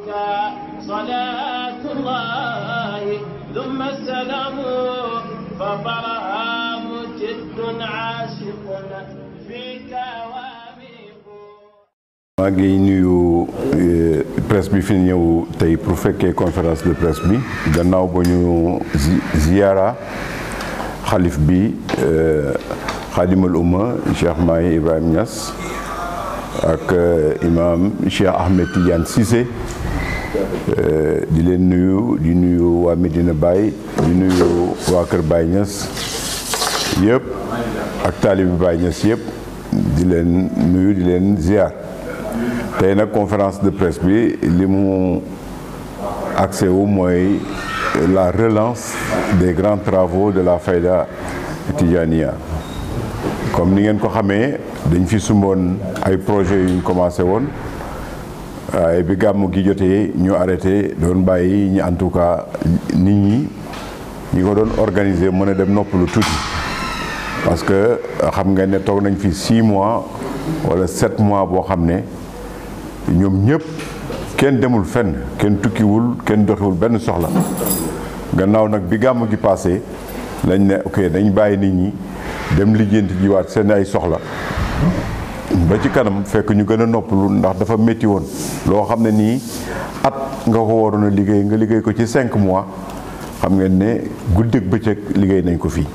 عليك صلاة الله ثم السلام فبرهام جد عاشق فيك واميق. maa ngi nuyu presse bi fi ñëw tey pour fekkee conférence de presse bi gannaaw ba ñu ziyaara xalif bi xaadimal umma Cheikh Mahi Ibrahima Niass ak imam Cheikh Ahmed Tidiane Cissé di leen nuyu di nuyu waa Medina Baye di nuyu waa Kër Baye Niass yëpp ak taalibi Baye Niass yëpp di leen nuyu di leen ziar tey nag conférence de presse bi li mu accès wu mooy la relance des grands travaux de la Fayda Tidiania. Comme ni ngeen ko xamee dañ fi sumboon ay projets yu ñu commencé woon waaye bi gàmmu gi jotee ñu arrêté doon bàyyi ñi en tout cas nit ñi ko doon organiser mën a dem noppalu tuuti parce que xam nga ne toog nañ fi 6 mois wala 7 mois boo xam ne ñoom ñëpp kenn demul fenn kenn tukkiwul kenn doxiwul benn soxla gannaaw nag bi gàmmu gi passé lañ ne ok dañ bàyyi nit ñi dem lijjanti jiwaat seen ay soxla ba ci kanam fekk ñu gën a noppalu ndax dafa métti woon loo xam ne nii at nga ko waroon a liggéey nga liggéey ko ci 5 mois xam ngeen ne guddeeg bëccëg liggéey nañ ko fii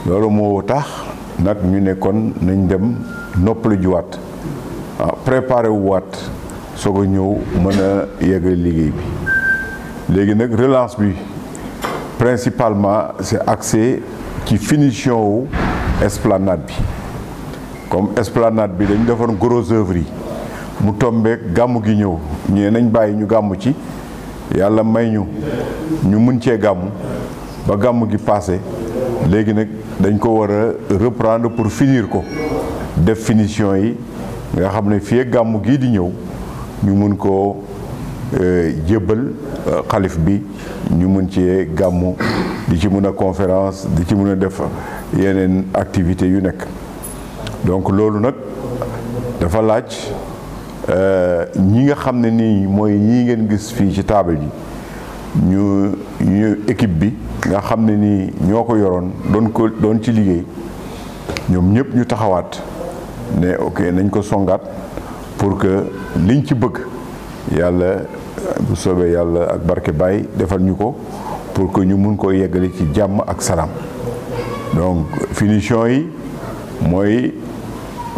loolu moo tax nag ñu ne kon nañ dem noppalu jiwaat préparé wu waat soog a ñëw mën a yeggal liggéey bi léegi nag relance bi principalement c'est axé ci finition wu esplanade bi comme esplanade bi dañu defoon gros œuvre yi mu tombeek gàmmu gi ñëw ñee nañ bàyyi ñu gàmmu ci yàlla may ñu mën cee gàmmu ba gàmmu gi passé léegi nag dañ ko war a reprendre pour finir ko def finition yi nga xam ne fii ak gàmmu gii di ñëw ñu mën koo jébbal xalif bi ñu mën cee gàmmu di ci mën a conférence di ci mën a def yeneen activités yu nekk donc loolu nag dafa laaj ñi nga xam ne nii mooy ñii ngeen gis fii ci table yi ñu équipe bi nga xam ne nii ñoo ko yoroon doon ci liggéey ñoom ñëpp ñu taxawaat ne ok nañ ko songaat pour que liñ ci bëgg yàlla bu soobee yàlla ak barke Baye defal ñu ko pour que ñu mun ko yeggale ci jàmm ak salaam donc finition yi mooy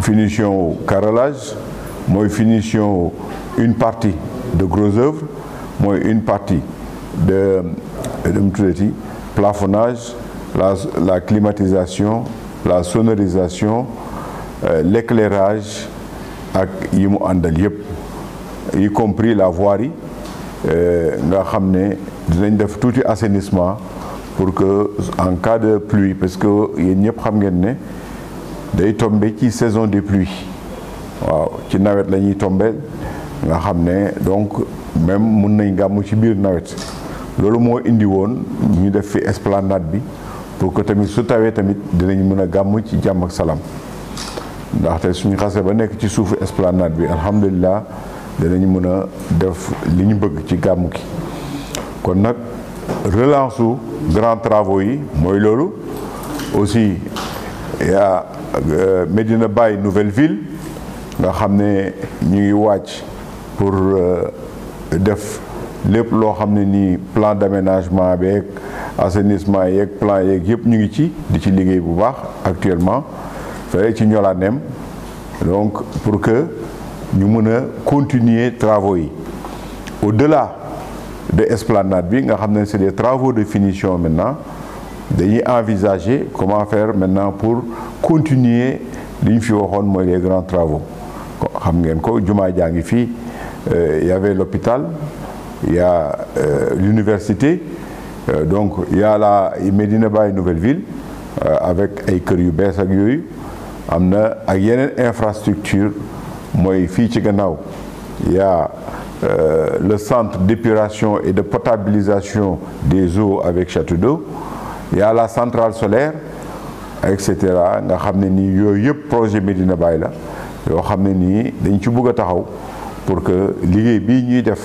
finition carrelage mooy finition une partie de gros œuvre mooy une partie de plafonnage la climatisation la sonorisation l'éclairage ak yi mu àndal yëpp y compris la voirie nga xam ne dinañ def tuuti assainissement pour que en cas de pluie parce que yéen ñëpp xam ngeen ne day tombe ci saison des pluies waaw ci nawet la ñuy tombe nga xam ne donc même mun nañ gàmmu ci biir nawet loolu moo indi woon ñu def fi esplanade bi pour que tamit su tawee tamit dinañ mën a gàmmu ci jàmm ak salaam ndaxte suñu xasee ba nekk ci suufu esplanade bi alhamdulilah danañ mën a def li ñu bëgg ci gàmmu gi kon nag relance u grands travaux yi mooy loolu aussi yaa Medina Baye nouvelle ville nga xam ne ñu ngi wàcc pour def lépp loo xam ne nii plan d'aménagement beeg assainissement yeeg plan yeeg yëpp ñu ngi ci di ci liggéey bu baax actuellement fay ci ñolaaneem donc pour que ñu mën a continuer travaux yi au-delà de esplanade bi nga xam ne c'est des travaux de finition maintenant dañuy envisager comment faire maintenant pour continuer li ñu fi waxoon mooy les grands travaux xam ngeen ko jumaa jaa ngi fii y avait l'hôpital il y a l'université donc il y a la Medina Baye nouvelle ville avec ay kër yu bees ak yooyu am na ak yeneen infrastructure mooy fii ci gannaaw il y a le centre d'épuration et de potabilisation des eaux avec château d'eau il y a la centrale solaire et cetera nga xam ne nii yooyu yëpp projet Medina Baye la yoo xam ne nii dañ ci bëgg a taxaw pour que liggéey bii ñuy def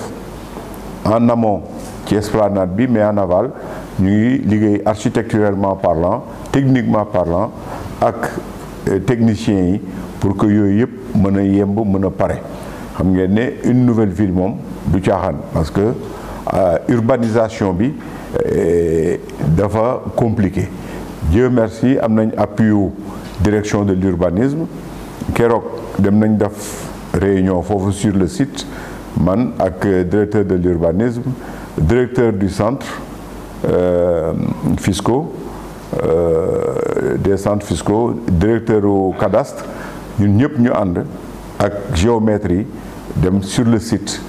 en amont ci esplanade bi mais en aval ñu ngi liggéey architecturellement parlant techniquement parlant ak techniciens yi pour que yooyu yëpp mën a yemb mën a pare xam ngeen ne une nouvelle ville moom du caaxaan parce que urbanisation bi dafa compliqué. Dieu merci am nañ appui direction de l'urbanisme keroog dem nañ def réunion foofu sur le site man ak directeur de l'urbanisme directeur du centre fiscaux des centres fiscaux directeur au cadastre ñun ñëpp ñu ànd ak géomètre yi dem sur le site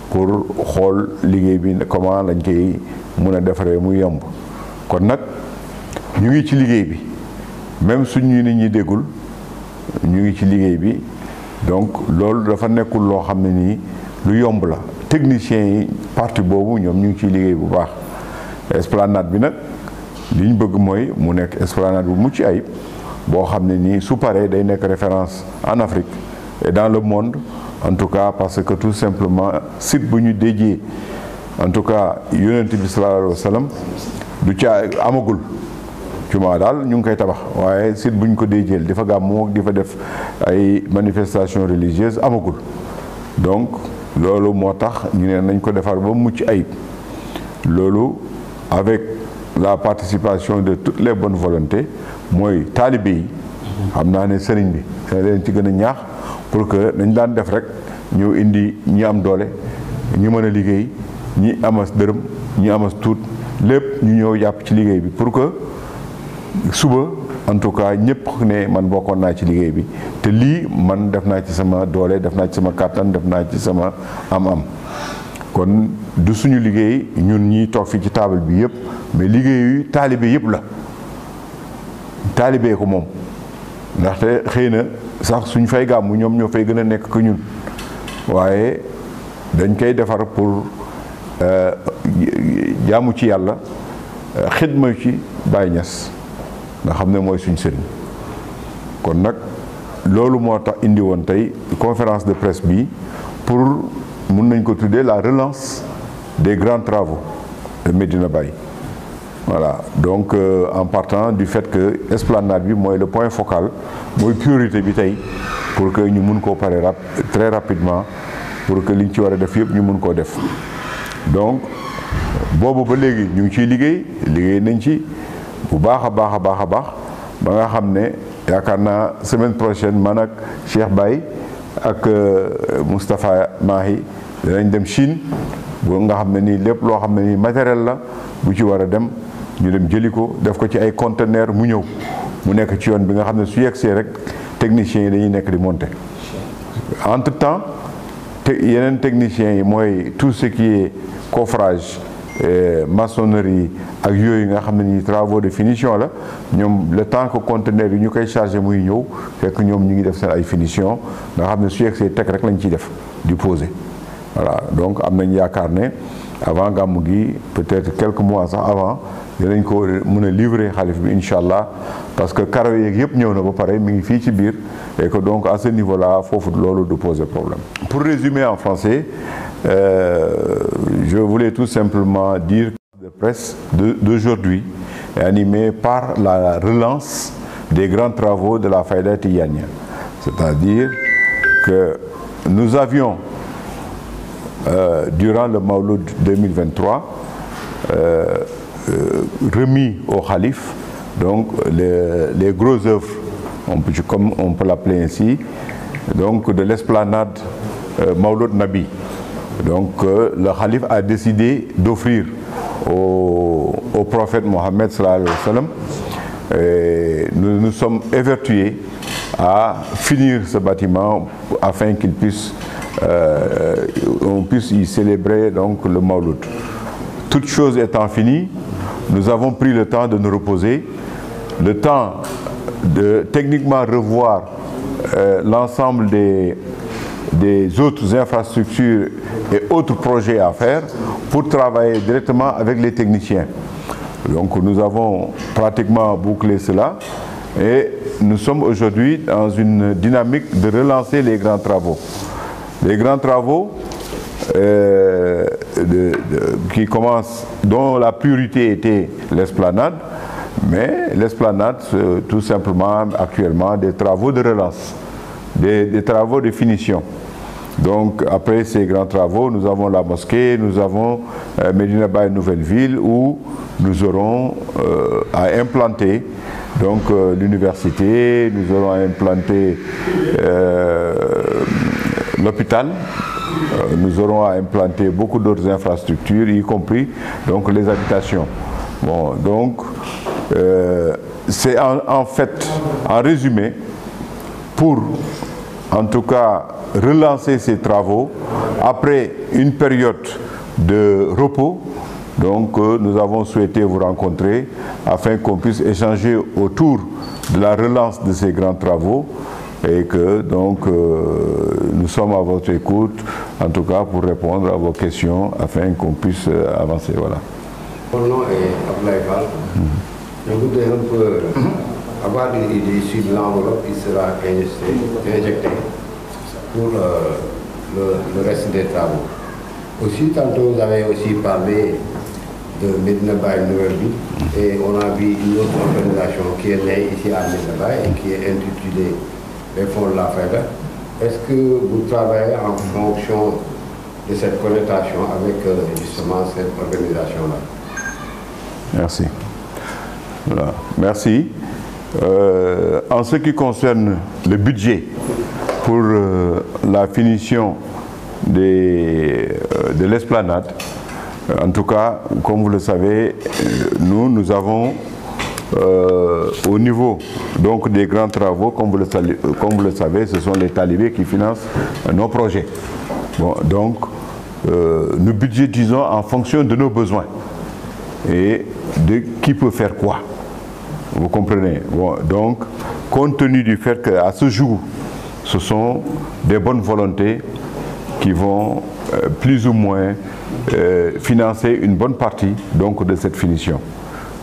pour xool liggéey bi comment lañ koy mën a defaree mu yomb kon nag ñu ngi ci liggéey bi même suñu nit ñi déggul ñu ngi ci liggéey bi donc loolu dafa nekkul loo xam ne nii lu yomb la techniciens yi partie boobu ñoom ñu ngi ciy liggéey bu baax esplanade bi nag li ñu bëgg mooy mu nekk esplanade bu mucc ayib boo xam ne nii su paree day nekk référence en Afrique et dans le monde en tout cas parce que tout simplement site bu ñu déjee en tout cas yonent bi sallallahu alayhi wa sallam du caa amagul jumaa daal ñu ngi koy tabax waaye site bu ñu ko déjeel di fa gàmmu di fa def ay manifestations religieuses amagul donc loolu moo tax ñu ne nañ ko defar ba mucc ayib loolu avec la participation de toutes les bonnes volontés mooy taalibe yi xam naa ne sëriñ bi dina leen ci gën a ñaax pour que dañ daan def rek ñëw indi ñi am doole ñi mën a liggéey ñi amas dërëm ñi amas tuut lépp ñu ñëw jàpp ci liggéey bi pour que suba en tout cas ñëpp ne man bokkoon naa ci liggéey bi te lii man def naa ci sama doole def naa ci sama kàttan def naa ci sama am-am kon du suñu liggéey ñun ñi toog fii ci table bi yëpp mais liggéeyu taalibe yëpp la taalibe ko moom ndaxte xëy na sax suñ fay gàmmu ñoom ñoo fay gën a nekk que ñun waaye dañ koy defar pour jaamu ci yàlla xidma ci Baay Ñas nga xam ne mooy suñ sëriñ kon nag loolu moo tax indi woon tey conférence de presse bi pour mun nañ ko tuddee la relance des grands travaux de Médina Baye voilà donc en partant du fait que esplanade bi mooy le point focal mooy priorité bi tey pour que ñu mun koo pare très rapidement pour que liñ ci war a def yëpp ñu mun koo def donc boobu ba léegi ñu ngi ciy liggéey nañ ci bu baax a baax a baax a baax ba nga xam ne yaakaar naa semaine prochaine man ak Cheikh Baye ak Moustapha Mahi danañ dem Chine bu nga xam ne nii lépp loo xam ne nii matériel la bu ci war a dem ñu dem jëli ko def ko ci ay conteneur mu ñëw mu nekk ci yoon bi nga xam ne su yegsee rek techniciens yi dañuy nekk di monter entre temps yeneen techniciens yi mooy tout ce qui est coffrage maçonnerie ak yooyu nga xam ne ni travaux de finition la ñoom le temps que conteneur yi ñu koy chargé muy ñëw fekk ñoom ñu ngi def seen ay finition nga xam ne su yegsee teg rek lañ ciy def di poser voilà donc am nañ yaakaar ne avant gàmmu gi peut-être quelques mois sax avant dinañ ko mën a livrer xalif bi incha allah parce que karo yeeg yëpp ñëw na ba pare mi ngi fii ci biir et que donc à ce niveau là foofu loolu du poser problème. Pour résumer en français je voulais tout simplement dire que la presse d'aujourd'hui est animée par la relance des grands travaux de la Fayda Tijaniyya, c'est-à-dire que nous avions durant le Mawlud 2023 remis au Khalif donc les grosses œuvres, comme on peut l'appeler ainsi, donc de l'esplanade Mawlud Nabi. Donc le Khalif a décidé d'offrir au prophète Mohammed sallallahu alayhi wa sallam, et nous sommes évertués à finir ce bâtiment afin qu'il puisse on puisse y célébrer donc le Mawlud. Toutes choses étant finies, nous avons pris le temps de nous reposer, le temps de techniquement revoir l'ensemble des autres infrastructures et autres projets à faire pour travailler directement avec les techniciens. Donc nous avons pratiquement bouclé cela et nous sommes aujourd'hui dans une dynamique de relancer les grands travaux. Les grands travaux, qui commence, dont la priorité était l'esplanade, mais l'esplanade, tout simplement, actuellement, des travaux de relance, des travaux de finition. Donc, après ces grands travaux, nous avons la mosquée, nous avons Medina Baye Nouvelle-Ville, où nous aurons à implanter donc l'université, nous aurons à implanter l'hôpital, nous aurons à implanter beaucoup d'autres infrastructures, y compris donc les habitations. Bon, donc c'est en fait, en résumé, pour en tout cas relancer ces travaux après une période de repos. Donc nous avons souhaité vous rencontrer afin qu'on puisse échanger autour de la relance de ces grands travaux et que donc nous sommes à votre écoute, en tout cas pour répondre à vos questions afin qu'on puisse avancer. Voilà. Mon nom est Abdoulaye Fall. Je voudrais un peu avoir une idée sur l'enveloppe qui sera injectée pour le reste des travaux. Aussi, tantôt vous avez aussi parlé de Medina Baye Nouvelle-Ville et on a vu une autre organisation qui est née ici à Medina Baye et qui est intitulée les fonds de la Fayda. Est-ce que vous travaillez en fonction de cette connotation avec justement cette organisation-là? Merci. Voilà. Merci. En ce qui concerne le budget pour la finition de l'esplanade, en tout cas, comme vous le savez, nous avons au niveau donc des grands travaux, comme vous le savez, ce sont les talibés qui financent nos projets. Bon, donc, nous budgétisons en fonction de nos besoins et de qui peut faire quoi. Vous comprenez? Bon, donc, compte tenu du fait qu'à ce jour, ce sont des bonnes volontés qui vont plus ou moins financer une bonne partie donc, de cette finition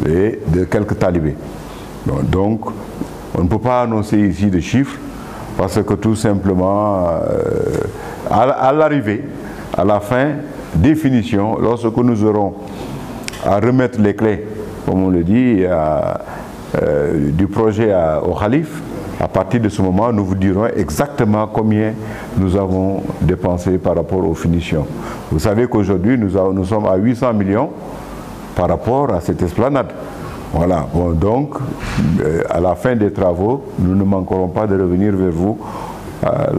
et de quelques talibés. Bon, donc, on ne peut pas annoncer ici de chiffres parce que tout simplement, à l'arrivée, à la fin des finitions, lorsque nous aurons à remettre les clés, comme on le dit, du projet au Khalif, à partir de ce moment, nous vous dirons exactement combien nous avons dépensé par rapport aux finitions. Vous savez qu'aujourd'hui, nous sommes à 800 millions par rapport à cette esplanade. Voilà. Bon, donc, à la fin des travaux, nous ne manquerons pas de revenir vers vous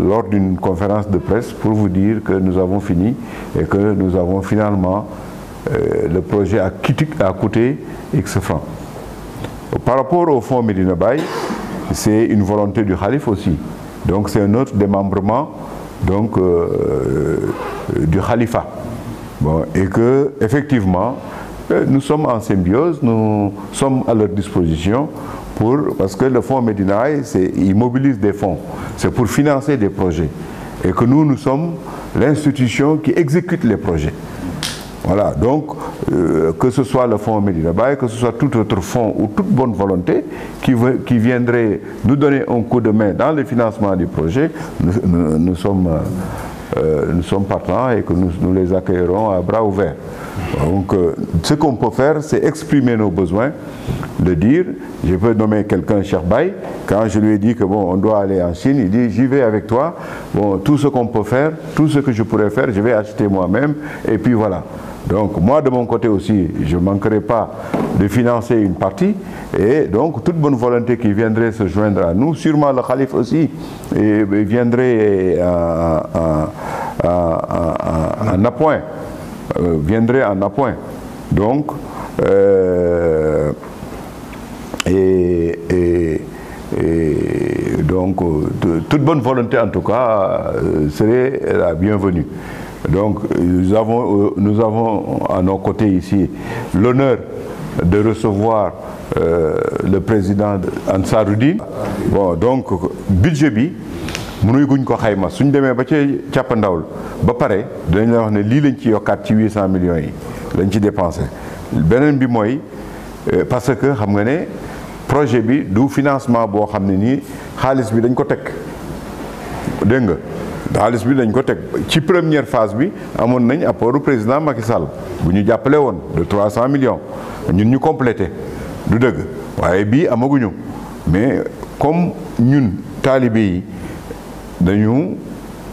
lors d'une conférence de presse pour vous dire que nous avons fini et que nous avons finalement le projet a coûté X francs. Par rapport au fonds Medina Baye, c'est une volonté du Khalif aussi. Donc c'est un autre démembrement donc, du Khalifa. Bon, et que effectivement, nous sommes en symbiose, nous sommes à leur disposition parce que le fonds Medina Baye, il mobilise des fonds. C'est pour financer des projets. Et que nous sommes l'institution qui exécute les projets. Voilà, donc que ce soit le fonds Medina Baye, que ce soit tout autre fonds ou toute bonne volonté qui viendrait nous donner un coup de main dans le financement du projet, nous sommes partants et que nous les accueillerons à bras ouverts. Donc ce qu'on peut faire, c'est exprimer nos besoins, le dire. Je peux nommer quelqu'un, Cheikh Baye, quand je lui ai dit que bon, on doit aller en Chine, il dit j'y vais avec toi, bon, tout ce qu'on peut faire, tout ce que je pourrais faire, je vais acheter moi-même, et puis voilà. Donc moi de mon côté aussi, je ne manquerai pas de financer une partie et donc toute bonne volonté qui viendrait se joindre à nous, sûrement le Khalif aussi et viendrait en appoint, Donc donc toute bonne volonté en tout cas serait la bienvenue. Donc nous avons à nos côtés ici l'honneur de recevoir le président Ansaroudine. Bon, donc budget bi mënuy guñ ko xayma suñ demee ba ci càppandawul ba pare dañ la wax ne lii lañ ci yokkaat ci 800 millions yi lañ ci dépensé. Beneen bi mooy parce que xam nga ne projet bi du financement boo xam ne nii xaalis bi dañ ko teg dégg nga xaalis bi dañ ko teg ci première phase bi amoon nañ apportu président Macky Sall bu ñu jàppale woon de 300 millions ñun ñu complété du dëgg waaye bii amaguñu mais comme ñun taalibe yi dañu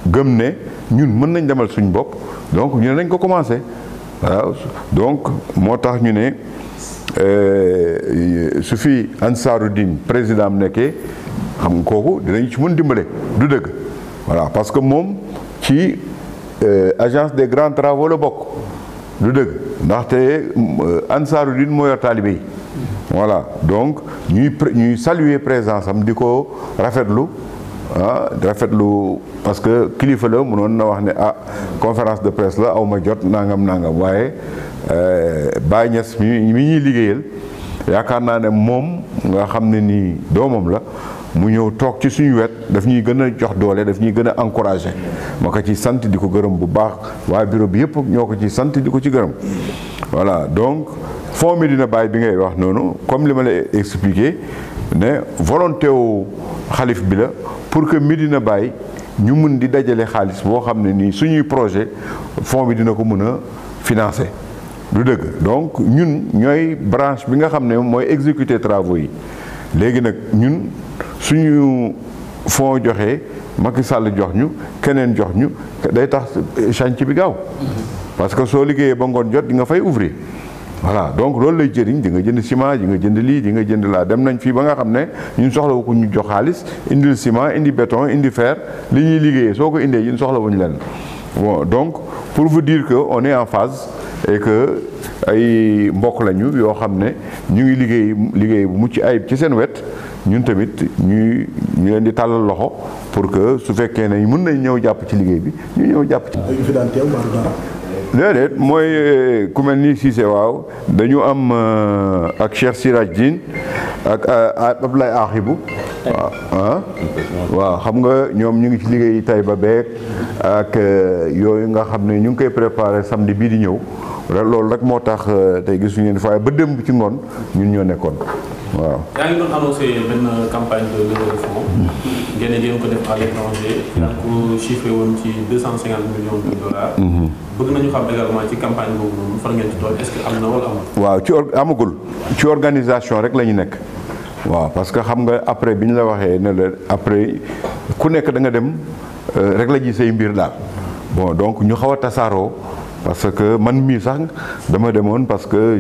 gëm ne ñun mën nañ demal suñ bopp donc ñu ne nañ ko commencé waaw donc moo tax ñu ne su fi Ansaarud-Din président am nekkee xam nga kooku dinañ ci mën dimbale du dëgg voilà parce que moom ci agence des grands travaux la bokk du dëgg ndaxte Ansaarud-Din moo yor taalibe yi voilà donc ñuy saluer présence am di ko rafetlu rafetlu parce que kilifa la mënoon na wax ne conférence de presse la aw ma jot nangam waaye Baye Niass mi ñuy liggéeyal yaakaar naa ne moom nga xam ne nii doomam la mu ñëw toog ci suñu wet daf ñuy gën a jox doole daf ñuy gën a encouragé ma ko ci sant di ko gërëm bu baax waa bureau bi yëpp ñoo ko ci sant di ko ci gërëm voilà donc Fonds Médina Baye bi ngay wax noonu comme li ma la expliqué ne volonté wu xalif bi la pour que Médina Baye ñu mun di dajale xaalis boo xam ne nii suñuy projet fonds bi dina ko mën a financer du dëgg donc ñun ñooy branche bi nga xam ne mooy exécuter travaux yi léegi nag ñun suñu fonds joxee Macky Sall jox ñu keneen jox ñu day tax chantier bi gaaw parce que soo liggéeyee ba ngoon jot di nga fay ouvrir voilà donc loolu lay jëriñ di nga jënd ciment di nga jënd lii di nga jënd laa dem nañ fii ba nga xam ne ñun soxla ko ñu jox xaalis indil ciment indi béton indi fer li ñuy liggéeyee soo ko indee ñun soxla wuñu leen bon donc pour vous dire que on est en phase et que ay mbokk lañu yoo xam ne ñu ngi liggéey bu mucc ayib ci seen wet ñun tamit ñu leen di tàllal loxo pour que su fekkee ne mën nañ ñëw jàpp ci liggéey bi ñu ñëw jàpp ci. déedéet mooy ku mel ni Cissé waaw dañu am ak Cheikh Siraj Din ak Abdoulaye Akhibou waaw xam nga ñoom ñu ngi ci liggéey Taïba beek ak yooyu nga xam ne ñu ngi koy préparé samedi bii di ñëw loolu rek moo tax tey gisuñu leen faaye ba démb ci ngoon ñun ñoo nekkoon waaw. yaa ngi doon annoncé benn campagne de levée de fonds ngeen di ko def à l'étranger yaa ko chiffré woon ci 250 millions de dollars. bëgg nañu xam également ci campagne boobu noonu fan ngeen ci toll est-ce que am na wala amul. waaw amagul ci organisation rek la ñu nekk waaw parce que xam nga après bi ñu la waxee ne la après ku nekk da nga dem rek la ji say mbir daal bon donc ñu xaw a tasaaroo parce que man mii sax dama demoon parce que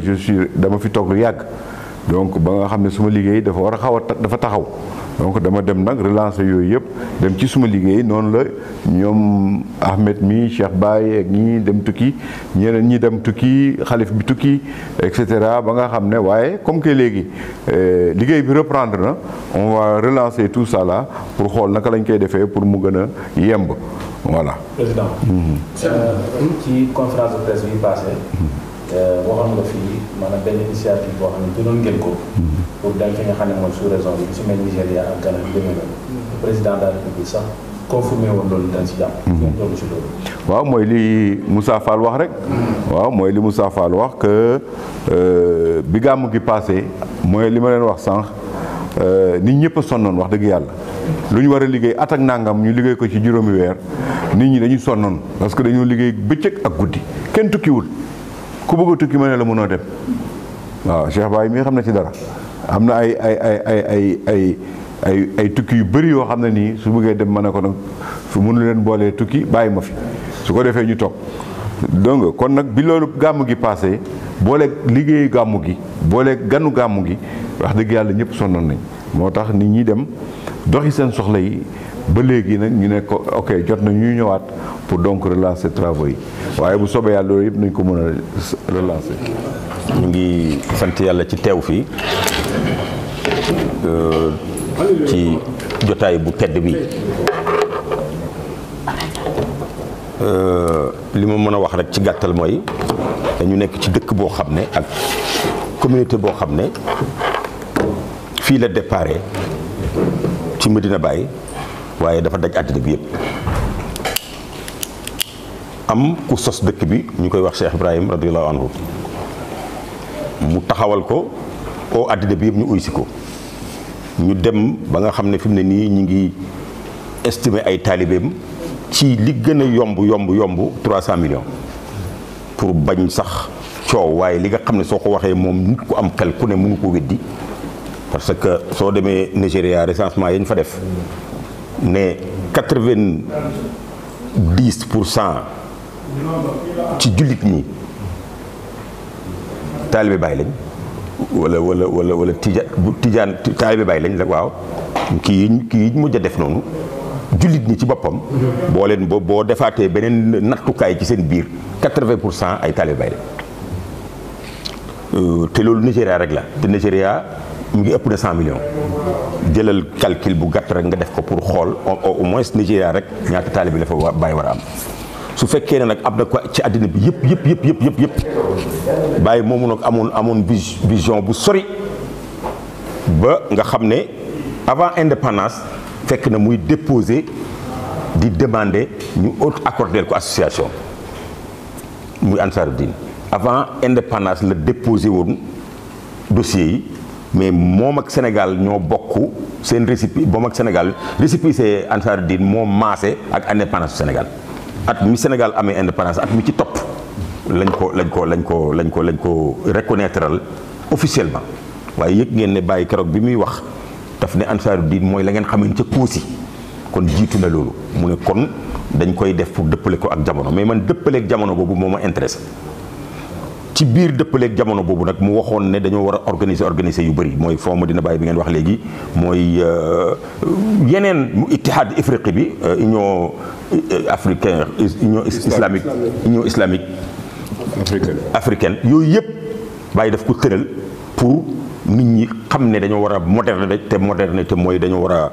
dama fi toog lu yàgg. donc ba nga xam ne suma liggéey dafa war a xaw a dafa taxaw donc dama dem nag relancer yooyu yëpp dem ci suma liggéey noonu la ñoom Ahmed mi Cheikh Baye ak ñi dem tukki ñeneen ñi dem tukki xalif bi tukki et cetera ba nga xam ne waaye comme que léegi liggéey bi reprendre na on va relancer tout ça là pour xool naka lañ koy defee pour mu gën a yemb voilà. président. ci conférence de presse bi passé. waxoon nga fii maanaam benn initiative boo xam ne jëloon ngeen ko pour dem fi nga xam ne mooy sous-région bi ci mel Nigéria ak Ghana bi demee noonu président de la République sax confirmé woon loolu dañ si jàpp ngeen toll si loolu waaw mooy li Moussa Fall wax rek waaw mooy li Moussa Fall wax que bi gàmmu gi passé mooy li ma leen wax sànq nit ñëpp a sonnoon wax dëgg yàlla lu ñu war a liggéey at ak nangam ñu liggéey ko ci juróomi weer nit ñi dañuy sonnoon parce que dañoo liggéey bëccëg ak guddi kenn tukkiwul ku bëgg a tukki ma ne la mënoo dem waaw Cheikh Baye mi xam na ci dara am na ay tukki yu bëri yoo xam ne nii su bëggee dem ma ne ko nag fu mënu leen boolee tukki bàyyi ma fi su ko defee ñu toog donc kon nag bi loolu gàmmu gi passé boole liggéeyu gàmmu gi boole ganu gàmmu gi wax dëgg yàlla ñëpp sonnoon nañ moo tax nit ñi dem doxi seen soxla yi ba léegi nag ñu ne ko ok jot na ñuy ñëwaat pour donc relancer travaux yi waaye bu soobee yàlla loolu yëpp nañ ko mën a relancer. ñu ngi sant yàlla ci teew fii ci jotaay bu tedd bi li ma mën a wax rek ci gàttal mooy dañu nekk ci dëkk boo xam ne ak communauté boo xam ne fii la déparé ci Médina Baye waaye dafa daj àddina bi yëpp am ku sos dëkk bi ñu koy wax Cheikh Ibrahim radiyallahu anhu mu taxawal ko oo àddina bi yëpp ñu uy si ko ñu dem ba nga xam ne fi mu ne nii ñu ngi estimer ay taalibeem ci li gën a yomb 300 millions pour bañ sax coow waaye li nga xam ne soo ko waxee moom nit ku am xel ku ne mënu ko weddi parce que soo demee Nigéria recensement yañ fa def ne 90% ci jullit ñi taalibe Baay lañ wala tijaan taalibe Baay lañ la waaw kii mujj a def noonu jullit ñi ci boppam boo defaatee beneen nattukaay ci seen biir 80% ay taalibe Baay lañ te loolu Nigéria rek la te Nigéria mu ngi ëpp na 100 millions jëlal calcul bu gàtt rek nga def ko pour xool au moins Nigéria rek ñaata taalibe la fa Baay war a am su fekkee ne nag am na ko ci àddina bi yëpp Baay moomu nag amoon vision bu sori ba nga xam ne avant indépendance fekk na muy déposer di demander ñu accorder ko association muy Ansaarud-Din avant indépendance la déposé woon dossier yi mais moom ak Sénégal ñoo bokk seen récépissé moom ak Sénégal récépissé Ansaarud-Din moo maase ak indépendance Sénégal at mi Sénégal amee indépendance at mi ci topp lañ ko reconnaîtral officiellement waaye yëg ngeen ne Baye keroog bi muy wax daf ne Ansaarud-Din mooy la ngeen xamee ca Koosi kon jiitu na loolu mu ne kon dañ koy def pour dëppale ko ak jamono mais man dëppaleeg jamono boobu moo ma intéressé ci biir dëppaleeg jamono boobu nag mu waxoon ne dañoo war a organiser yu bëri mooy Fonds Medina Baye bi ngeen wax léegi mooy yeneen mu Ittihaad Ifriqi bi union africaine union islamique africaine yooyu yëpp Baye daf ko tëral pour nit ñi xam ne dañoo war a modernité mooy dañoo war a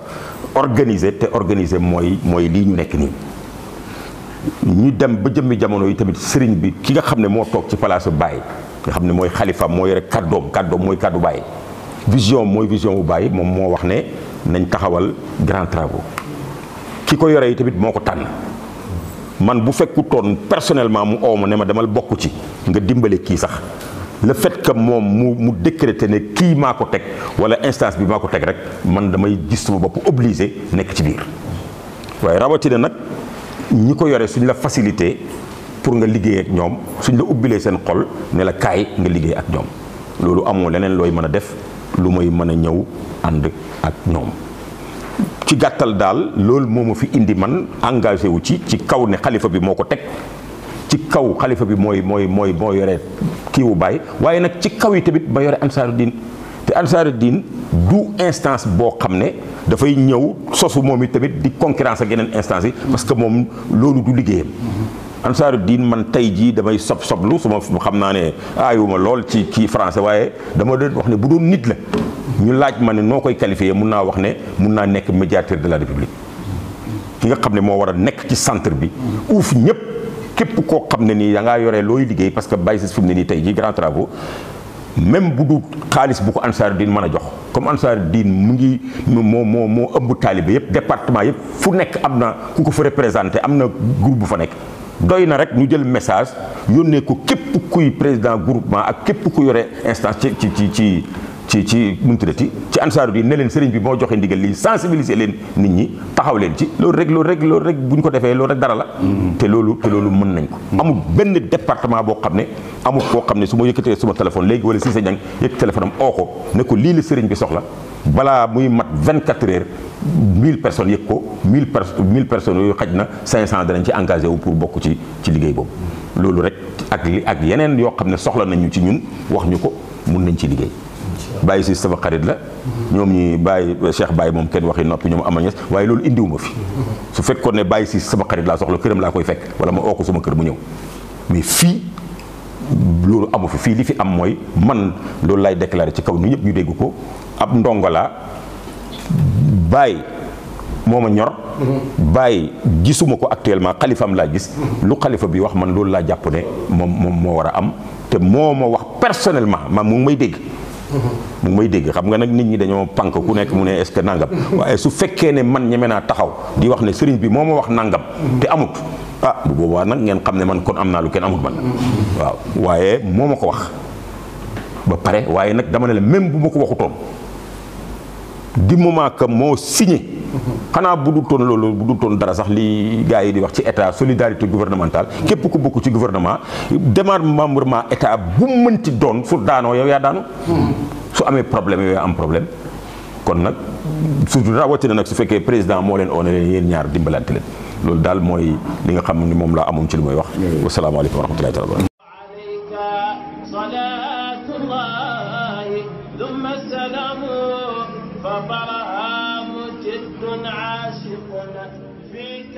organiser mooy lii ñu nekk nii ñu dem ba jëmmi jamono yi tamit sëriñ bi ki nga xam ne moo toog ci palaasu Baye nga xam ne mooy xalifa moo yore kàddoom mooy kàddu Baye vision bu Baye moom moo wax ne nañ taxawal grand travaux ki ko yore yi tamit moo ko tànn man bu fekkutoon personnellement mu ooma ne ma demal bokk ci nga dimbale kii sax le fait que moom mu décréter ne kii maa ko teg wala instance bi maa ko teg rek man damay gis sama bopp obligé nekk ci biir waaye rawatina nag ñi ko yore suñ la facilité pour nga liggéey ak ñoom suñ la ubbilee seen xol ne la kaay nga liggéey ak ñoom loolu amoo leneen looy mën a def lu may mën a ñëw ànd ak ñoom ci gàttal daal loolu moo ma fi indi man engagé wu ci kaw ne xalifa bi moo ko teg ci kaw xalifa bi mooy yore kiiwu Baye waaye nag ci kaw yi tamit ba yore Ansaarud-Din te Ansaarud-Din du instance boo xam ne dafay ñëw sosu moom it tamit di concurrence ak yeneen instance yi parce que moom loolu du liggéeyam Ansaarud-Din man tey jii damay soblu su ma xam naa ne aayuma lool ci kii français waaye dama doon wax ne bu doon nit la ñu laaj ma ne noo koy qualifié mun naa wax ne mun naa nekk médiateur de la République ki nga xam ne moo war a nekk ci centre bi uuf ñëpp képp koo xam ne nii da ngaa yore looy liggéey parce que Baye Ciss fi mu ne nii tey jii grand travaux même bu du xaalis bu ko Ansaarud-Din mën a jox comme Ansaarud-Din mu ngi moo ëmb taalibe yëpp département yëpp fu nekk am na ku ko fa représenté am na groupe bu fa nekk doy na rek ñu jël message yónnee ko képp kuy président groupement ak képp ku yore instance ci nu mu tuddati ci Ansaarud-Din ne leen sëriñ bi moo joxe ndigal lii sensibiliser leen nit ñi taxaw leen ci loolu rek bu ñu ko defee loolu rek dara la te loolu mën nañ ko amul benn département boo xam ne amul koo xam ne su ma yëkkatee suma téléphone léegi wala si sa ñang yëkk téléphone am oo ko ne ko lii la sëriñ bi soxla balaa muy mat 24 heures 1000 personnes yëg ko 1000 personnes yooyu xaj na 500 danañ ci engagé wu pour bokk ci liggéey boobu loolu rek ak yeneen yoo xam ne soxla nañu ci ñun wax ñu ko mun nañ ci liggéey Baye Ciss sama xarit la ñoom ñi Baye Cheikh Baye moom kenn waxi noppi ñoom amañes waaye loolu indiwuma fi su fekkoon ne Baye Ciss sama xarit laa soxla këram laa koy fekk wala ma oo ko sama kër mu ñëw mais fii loolu amu fii li fi am mooy man loolu laay déclaré ci kaw ni ñëpp ñu dégg ko ab ndongo laa Baye moo ma ñor Baye gisuma ko actuellement xalifaam laa gis lu xalifa bi wax man loolu laa jàpp ne moom moo war a am te moo ma wax personnellement mu ngi may dégg mu ngi may dégg xam nga nag nit ñi dañoo pànk ku nekk mu ne est-ce que nangam waaye su fekkee ne man ñeme naa taxaw di wax ne sëriñ bi moo ma wax nangam te amut bu boobaa nag ngeen xam ne man kon am naa lu kenn amut man waaw waaye moo ma ko wax ba pare waaye nag dama ne la même bu ma ko waxutoon du moment que moo signé xanaa bu dul toon loolu bu dul toon dara sax li gars yi di wax ci état solidarité gouvernementale képp ku bokk ci gouvernement démembrement état bu mënti doon su daanoo yow yaa daanu su amee problème yow yaa am problème kon nag surtout rawatina nag su fekkee président moo leen oone leen yéen ñaar dimbalante leen loolu daal mooy li nga xam ne moom laa amoon ci lu may wax wasalaamaaleykum wa rahmatullahi taala wa barakatuh صلاة الله ثم السلام فبرهام جد عاشق فيك